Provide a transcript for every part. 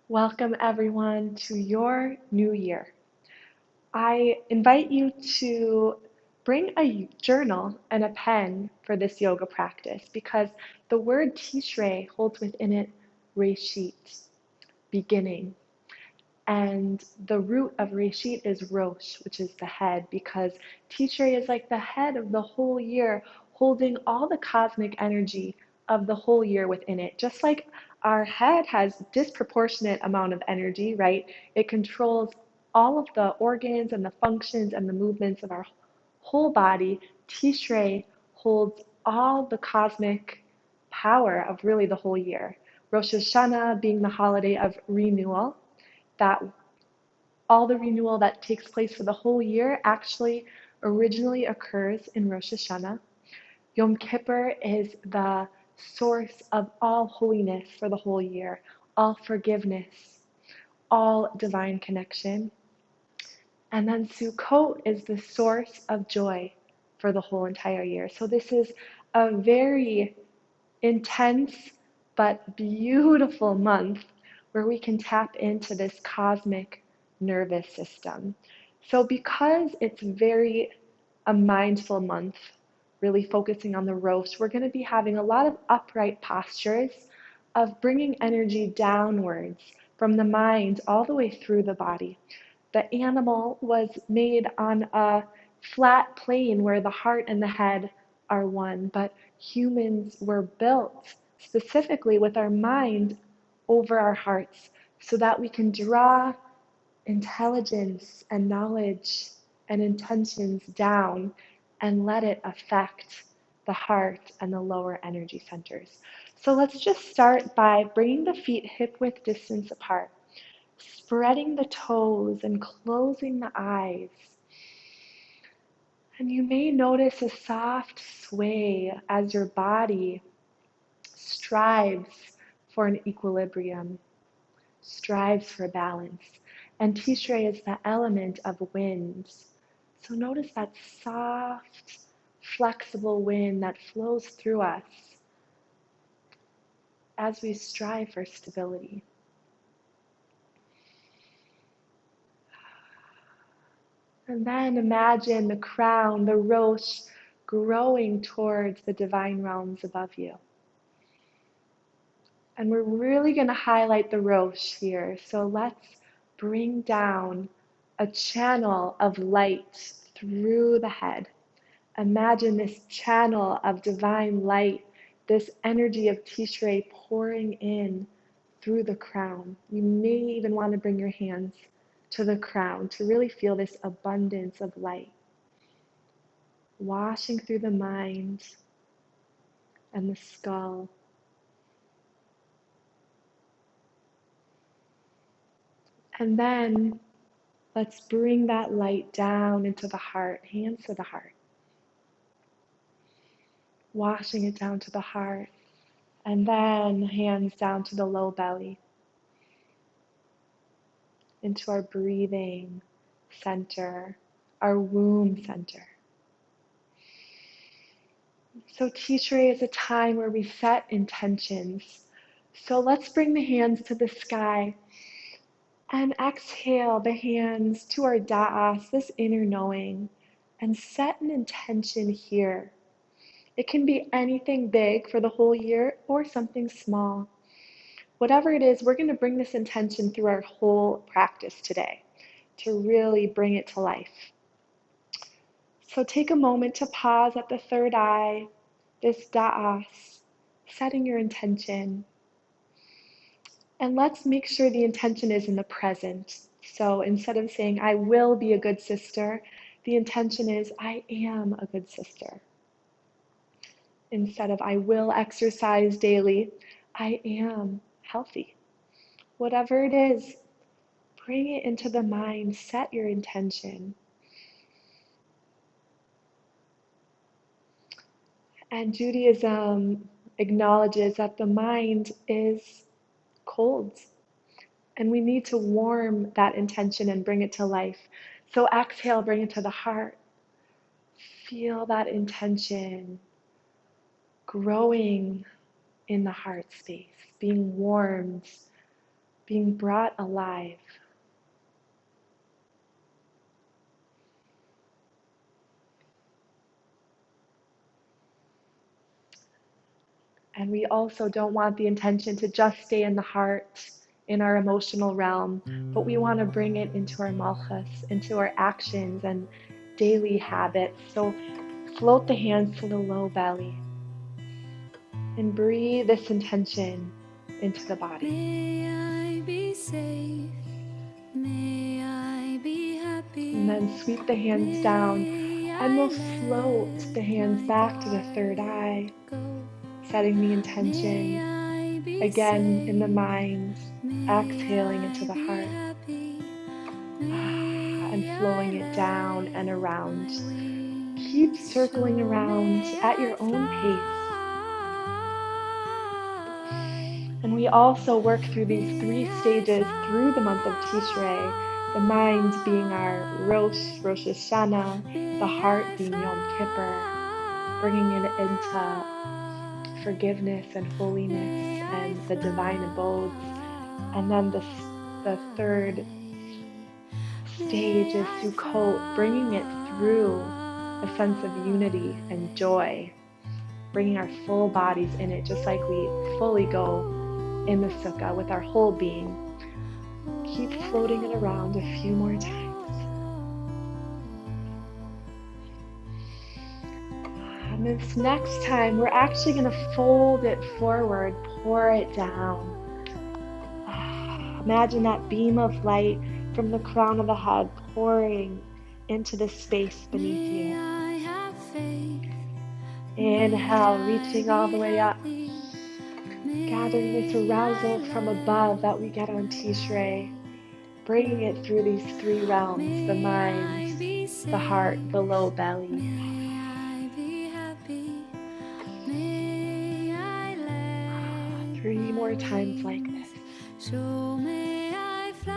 Welcome everyone to your new year. I invite you to bring a journal and a pen for this yoga practice because the word Tishrei holds within it Reshit, beginning. And the root of Reshit is Rosh, which is the head, because Tishrei is like the head of the whole year, holding all the cosmic energy of the whole year within it. Just like our head has disproportionate amount of energy, right? It controls all of the organs and the functions and the movements of our whole body. Tishrei holds all the cosmic power of really the whole year. Rosh Hashannah being the holiday of renewal, that all the renewal that takes place for the whole year actually originally occurs in Rosh Hashanah. Yom Kippur is the source of all holiness for the whole year, all forgiveness, all divine connection. And then Sukkot is the source of joy for the whole entire year. So this is a very intense but beautiful month where we can tap into this cosmic nervous system. So because it's very a mindful month, really focusing on the Rosh, we're going to be having a lot of upright postures of bringing energy downwards from the mind all the way through the body. The animal was made on a flat plane where the heart and the head are one, but humans were built specifically with our mind over our hearts so that we can draw intelligence and knowledge and intentions down and let it affect the heart and the lower energy centers. So let's just start by bringing the feet hip-width distance apart, spreading the toes and closing the eyes. And you may notice a soft sway as your body strives for an equilibrium, strives for balance. And Tishrei is the element of wind. So notice that soft, flexible wind that flows through us as we strive for stability. And then imagine the crown, the Rosh, growing towards the divine realms above you. And we're really going to highlight the Rosh here. So let's bring down a channel of light through the head. Imagine this channel of divine light, this energy of Tishrei pouring in through the crown. You may even want to bring your hands to the crown to really feel this abundance of light, washing through the mind and the skull. And then let's bring that light down into the heart, hands to the heart, washing it down to the heart, and then hands down to the low belly, into our breathing center, our womb center. So Tishrei is a time where we set intentions. So let's bring the hands to the sky and exhale the hands to our da'as, this inner knowing, and set an intention here. It can be anything big for the whole year or something small. Whatever it is, we're going to bring this intention through our whole practice today to really bring it to life. So take a moment to pause at the third eye, this da'as, setting your intention. And let's make sure the intention is in the present. So instead of saying, I will be a good sister, the intention is, I am a good sister. Instead of, I will exercise daily, I am healthy. Whatever it is, bring it into the mind, set your intention. And Judaism acknowledges that the mind is cold, and we need to warm that intention and bring it to life. So exhale, bring it to the heart. Feel that intention growing in the heart space, being warmed being brought alive. And we also don't want the intention to just stay in the heart, in our emotional realm, but we want to bring it into our malchus, into our actions and daily habits. So float the hands to the low belly and breathe this intention into the body. May I be safe, may I be happy, And then sweep the hands down, and we'll float the hands back to the third eye, setting the intention again in the mind, exhaling into the heart, and flowing it down and around. Keep circling around at your own pace. And we also work through these 3 stages through the month of Tishrei, the mind being our Rosh, Rosh Hashannah, the heart being Yom Kippur, bringing it into forgiveness and holiness and the divine abodes. And then the third stage is Sukkot, bringing it through a sense of unity and joy, bringing our full bodies in it, just like we fully go in the sukkah with our whole being. Keep floating it around a few more times. And this next time, we're actually going to fold it forward, pour it down. Imagine that beam of light from the crown of the head pouring into the space beneath you. Inhale, reaching all the way up. Gathering this arousal from above that we get on Tishrei. Bringing it through these 3 realms, the mind, the heart, the low belly. 3 more times like this. So may I fly,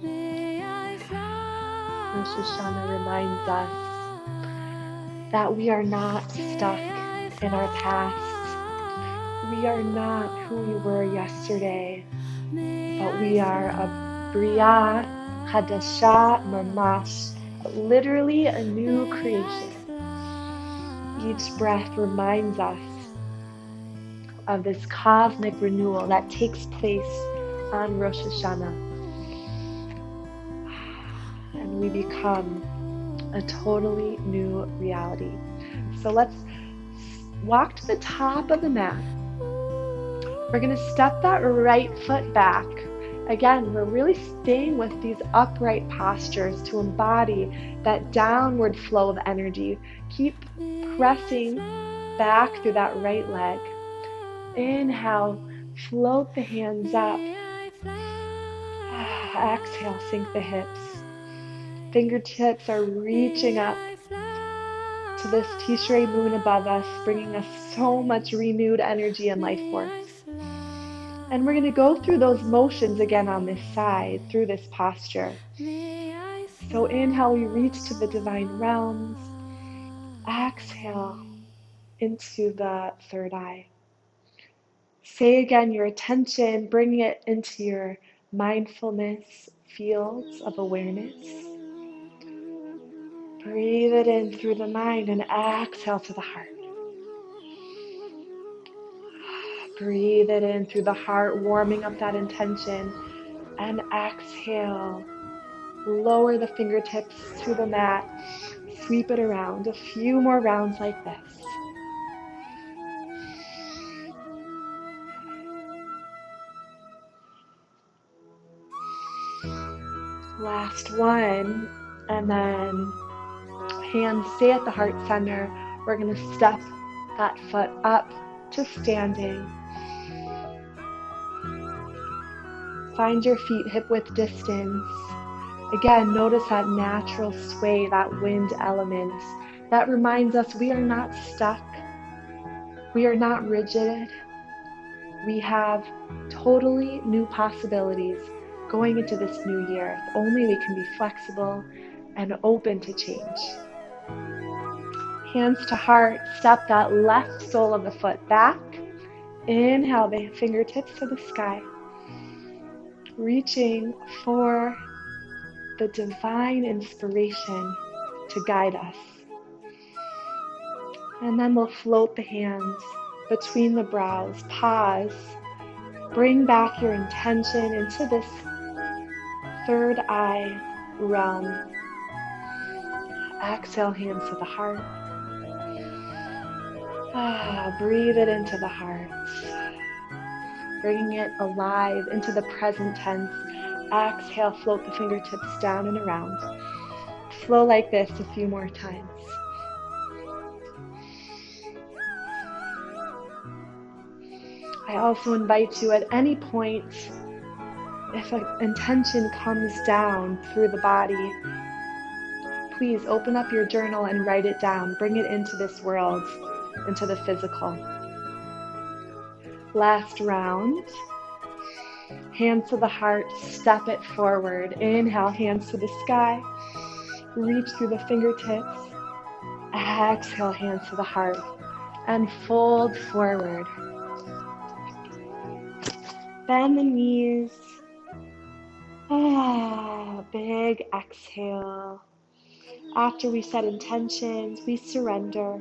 may I fly. Rosh Hashanah reminds us that we are not stuck in our past. We are not who we were yesterday, but we are a Bria Hadashah Mamash, literally a new creation. Each breath reminds us of this cosmic renewal that takes place on Rosh Hashanah. And we become a totally new reality. So let's walk to the top of the mat. We're going to step that right foot back. Again, we're really staying with these upright postures to embody that downward flow of energy. Keep pressing back through that right leg. Inhale, float the hands up. Exhale, sink the hips. Fingertips are reaching up to this Tishrei moon above us, bringing us so much renewed energy and life force. And we're going to go through those motions again on this side, through this posture. So inhale, we reach to the divine realms. Exhale into the third eye. Say again your attention, bring it into your mindfulness fields of awareness. Breathe it in through the mind and exhale to the heart. Breathe it in through the heart, warming up that intention, and exhale. Lower the fingertips to the mat. Sweep it around. A few more rounds like this. Last one. And then hands stay at the heart center. We're going to step that foot up to standing. Find your feet hip-width distance. Again, notice that natural sway, that wind element. That reminds us we are not stuck. We are not rigid. We have totally new possibilities going into this new year. If only we can be flexible and open to change. Hands to heart, step that left sole of the foot back. Inhale the fingertips to the sky, reaching for the divine inspiration to guide us. And then we'll float the hands between the brows. Pause. Bring back your intention into this third eye realm. Exhale, hands to the heart. Breathe it into the heart. Bringing it alive into the present tense. Exhale, float the fingertips down and around. Flow like this a few more times. I also invite you at any point, if an intention comes down through the body, please open up your journal and write it down. Bring it into this world, into the physical. Last round. Hands to the heart, step it forward. Inhale, hands to the sky. Reach through the fingertips. Exhale, hands to the heart. And fold forward. Bend the knees. Big exhale. After we set intentions, we surrender.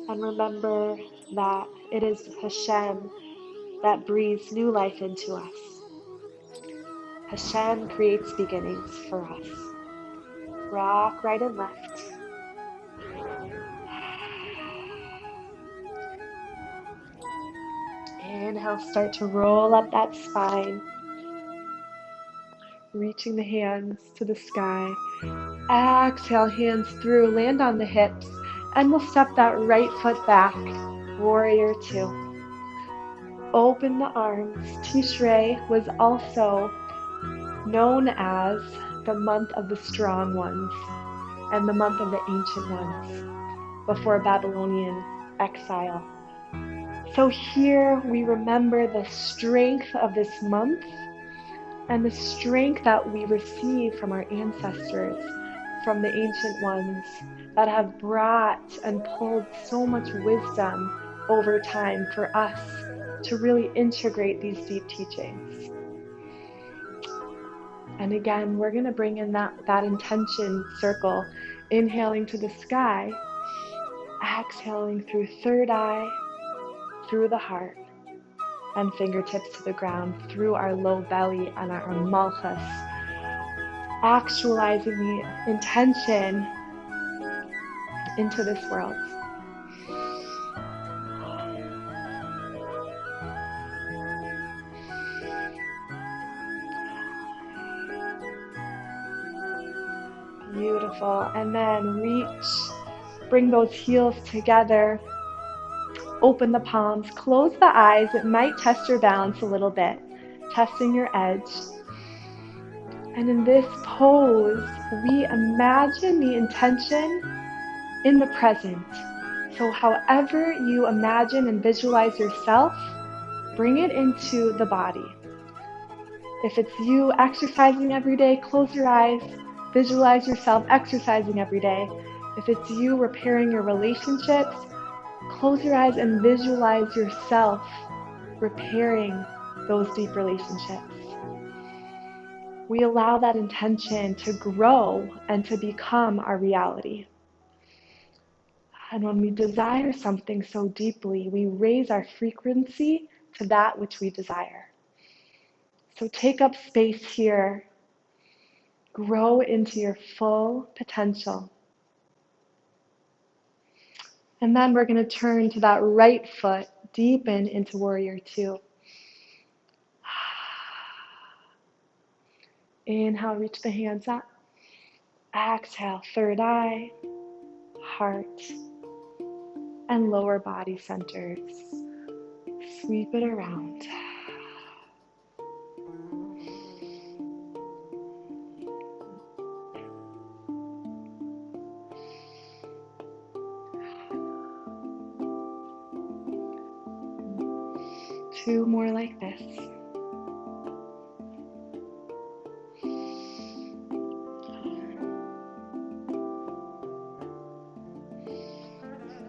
And remember that it is Hashem that breathes new life into us. Hashem creates beginnings for us. Rock right and left. Inhale, start to roll up that spine. Reaching the hands to the sky. Exhale, hands through, land on the hips. And we'll step that right foot back. Warrior two. Open the arms. Tishrei was also known as the month of the strong ones and the month of the ancient ones before Babylonian exile. So here we remember the strength of this month and the strength that we receive from our ancestors, from the ancient ones that have brought and pulled so much wisdom over time for us to really integrate these deep teachings. And again, we're going to bring in that intention circle, inhaling to the sky, exhaling through third eye, through the heart, and fingertips to the ground, through our low belly and our malchus, actualizing the intention into this world. Beautiful. And then reach, bring those heels together, open the palms, close the eyes. It might test your balance a little bit, testing your edge. And in this pose, we imagine the intention in the present. So however you imagine and visualize yourself, bring it into the body. If it's you exercising every day, close your eyes, visualize yourself exercising every day. If it's you repairing your relationships, close your eyes and visualize yourself repairing those deep relationships. We allow that intention to grow and to become our reality. And when we desire something so deeply, we raise our frequency to that which we desire. So take up space here. Grow into your full potential. And then we're going to turn to that right foot, deepen into warrior two. Inhale, reach the hands up. Exhale, third eye, heart, and lower body centers. Sweep it around. Two more like this.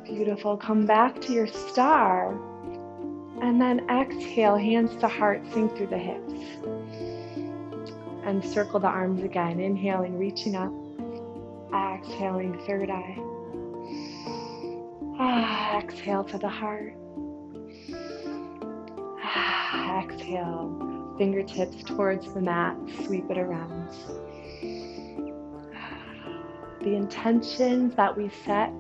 Beautiful. Come back to your star. And then exhale, hands to heart, sink through the hips. And circle the arms again. Inhaling, reaching up. Exhaling, third eye. Exhale to the heart. Exhale, fingertips towards the mat, sweep it around. The intentions that we set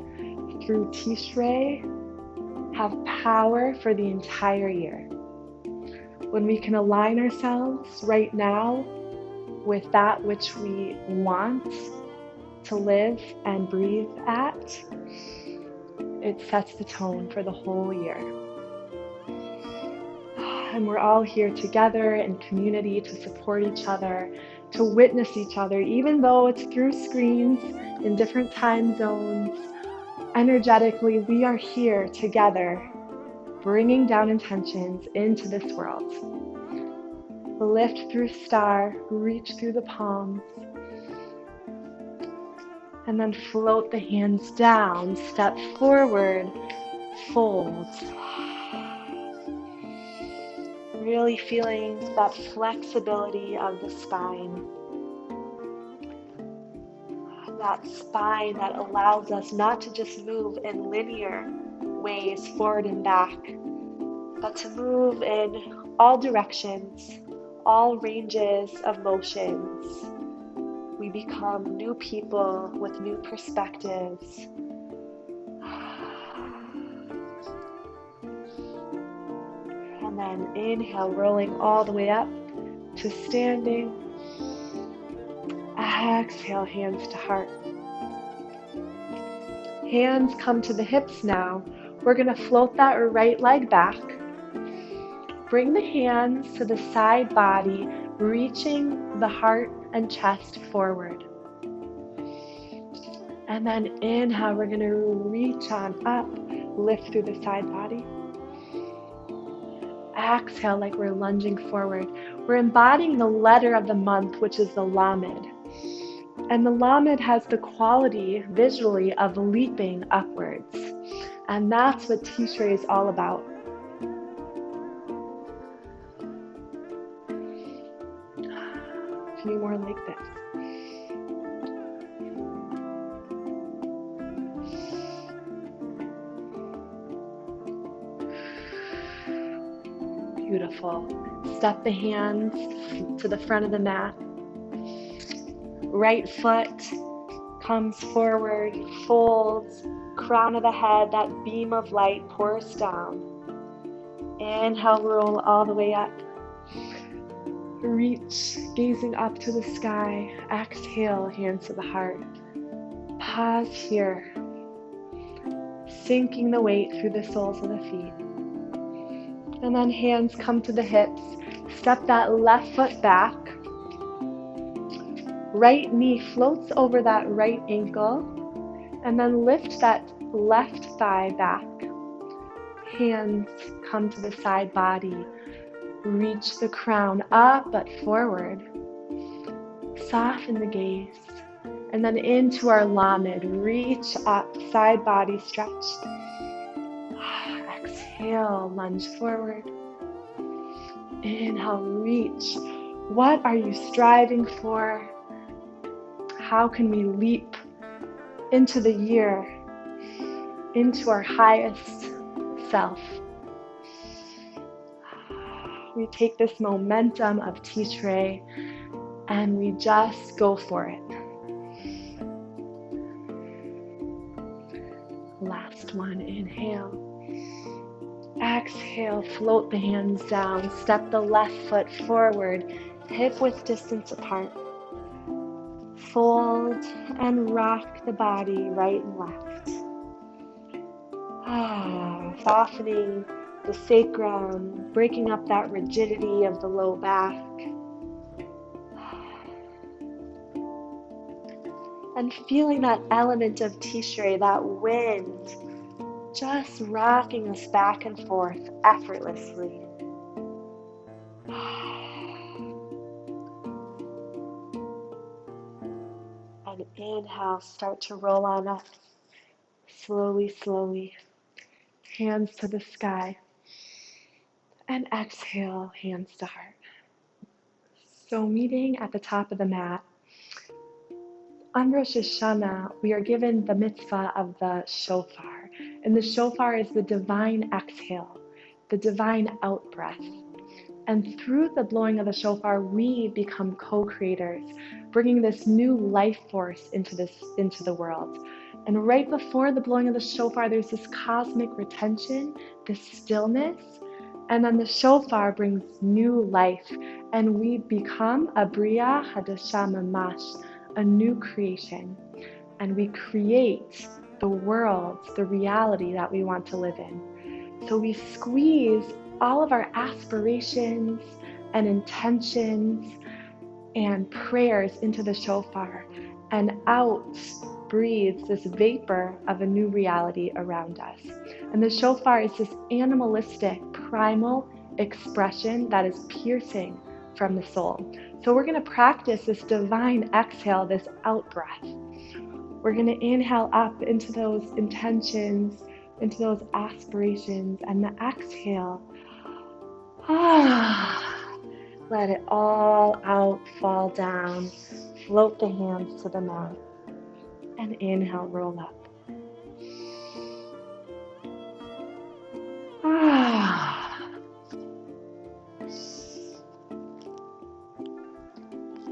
through Tishrei have power for the entire year. When we can align ourselves right now with that which we want to live and breathe at, it sets the tone for the whole year. And we're all here together in community to support each other, to witness each other, even though it's through screens in different time zones. Energetically, we are here together, bringing down intentions into this world. Lift through star, reach through the palms, and then float the hands down, step forward, fold. Really feeling that flexibility of the spine. That spine that allows us not to just move in linear ways forward and back, but to move in all directions, all ranges of motions. We become new people with new perspectives. And then inhale, rolling all the way up to standing. Exhale, hands to heart. Hands come to the hips now. We're going to float that right leg back. Bring the hands to the side body, reaching the heart and chest forward. And then inhale, we're going to reach on up, lift through the side body. Exhale like we're lunging forward. We're embodying the letter of the month, which is the Lamed. And the Lamed has the quality, visually, of leaping upwards. And that's what Tishrei is all about. A few more like this. Beautiful. Step the hands to the front of the mat. Right foot comes forward, folds, crown of the head, that beam of light pours down. Inhale, roll all the way up. Reach, gazing up to the sky. Exhale, hands to the heart. Pause here, sinking the weight through the soles of the feet. And then hands come to the hips. Step that left foot back. Right knee floats over that right ankle. And then lift that left thigh back. Hands come to the side body. Reach the crown up but forward. Soften the gaze. And then into our Lamed. Reach up, side body stretch. Exhale, lunge forward. Inhale, reach. What are you striving for? How can we leap into the year, into our highest self? We take this momentum of Tishrei and we just go for it. Last one, inhale. Exhale, float the hands down, step the left foot forward, hip width distance apart. Fold and rock the body right and left. Softening the sacrum, breaking up that rigidity of the low back. And feeling that element of Tishrei, that wind, just rocking us back and forth effortlessly. And inhale, start to roll on up. Slowly, slowly. Hands to the sky. And exhale, hands to heart. So meeting at the top of the mat. On Rosh Hashannah, we are given the mitzvah of the shofar. And the shofar is the divine exhale, the divine out-breath. And through the blowing of the shofar, we become co-creators, bringing this new life force into the world. And right before the blowing of the shofar, there's this cosmic retention, this stillness, and then the shofar brings new life, and we become a bria hadasha mamash, a new creation, and we create the world, the reality that we want to live in. So we squeeze all of our aspirations and intentions and prayers into the shofar, and out breathes this vapor of a new reality around us. And the shofar is this animalistic, primal expression that is piercing from the soul. So we're going to practice this divine exhale, this out breath. We're going to inhale up into those intentions, into those aspirations, and the exhale, let it all out, fall down, float the hands to the mat, and inhale, roll up.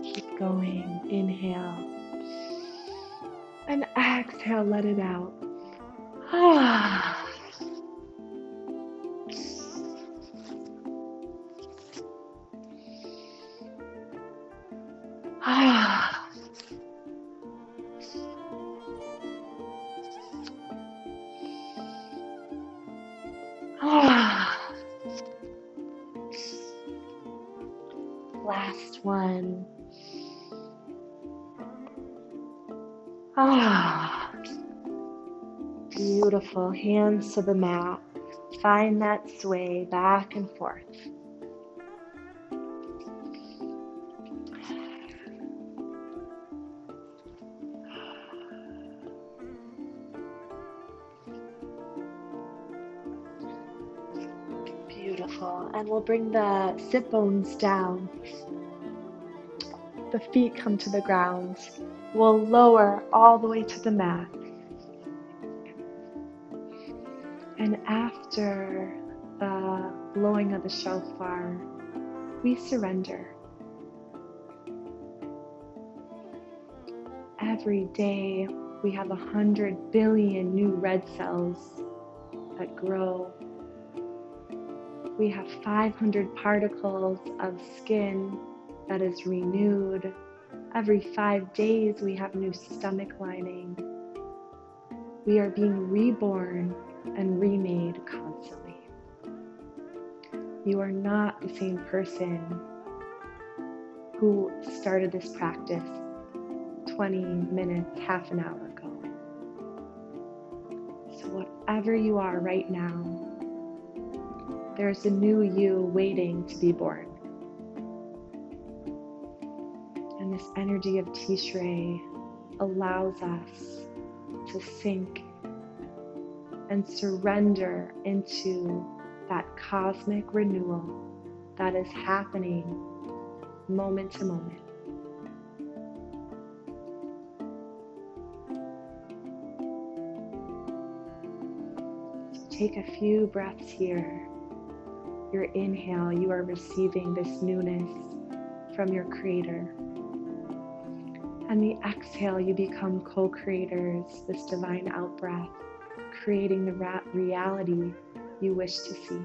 Keep going, inhale, and exhale, let it out. Last one. Beautiful. Hands to the mat. Find that sway back and forth. Beautiful. And we'll bring the sit bones down. The feet come to the ground. We'll lower all the way to the mat. And after the blowing of the shofar, we surrender. Every day we have 100 billion new red cells that grow. We have 500 particles of skin that is renewed. Every 5 days we have new stomach lining. We are being reborn and remade constantly. You are not the same person who started this practice 20 minutes, half an hour ago. So whatever you are right now, there's a new you waiting to be born. And this energy of Tishrei allows us to sink and surrender into that cosmic renewal that is happening moment to moment. So take a few breaths here. Your inhale, you are receiving this newness from your Creator. And the exhale, you become co-creators, this divine out-breath, creating the reality you wish to see.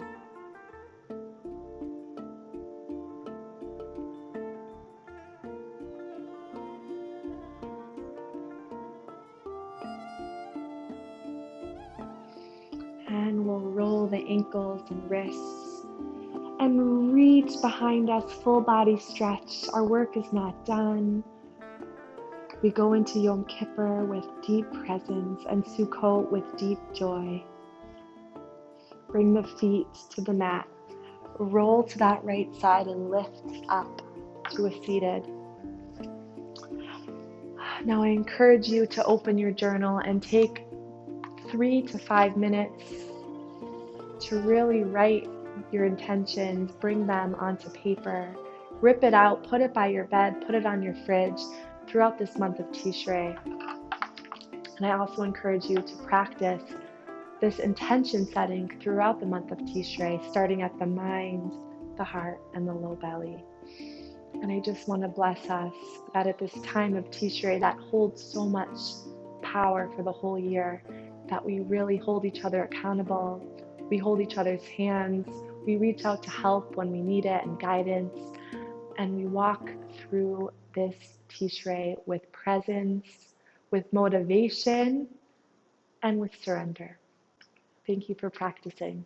And we'll roll the ankles and wrists and reach behind us, full body stretch. Our work is not done. We go into Yom Kippur with deep presence and Sukkot with deep joy. Bring the feet to the mat. Roll to that right side and lift up to a seated. Now I encourage you to open your journal and take 3 to 5 minutes to really write your intentions, bring them onto paper, rip it out, put it by your bed, put it on your fridge throughout this month of Tishrei. And I also encourage you to practice this intention setting throughout the month of Tishrei, starting at the mind, the heart, and the low belly. And I just want to bless us that at this time of Tishrei that holds so much power for the whole year, that we really hold each other accountable, we hold each other's hands, we reach out to help when we need it and guidance, and we walk through this Tishrei with presence, with motivation, and with surrender. Thank you for practicing.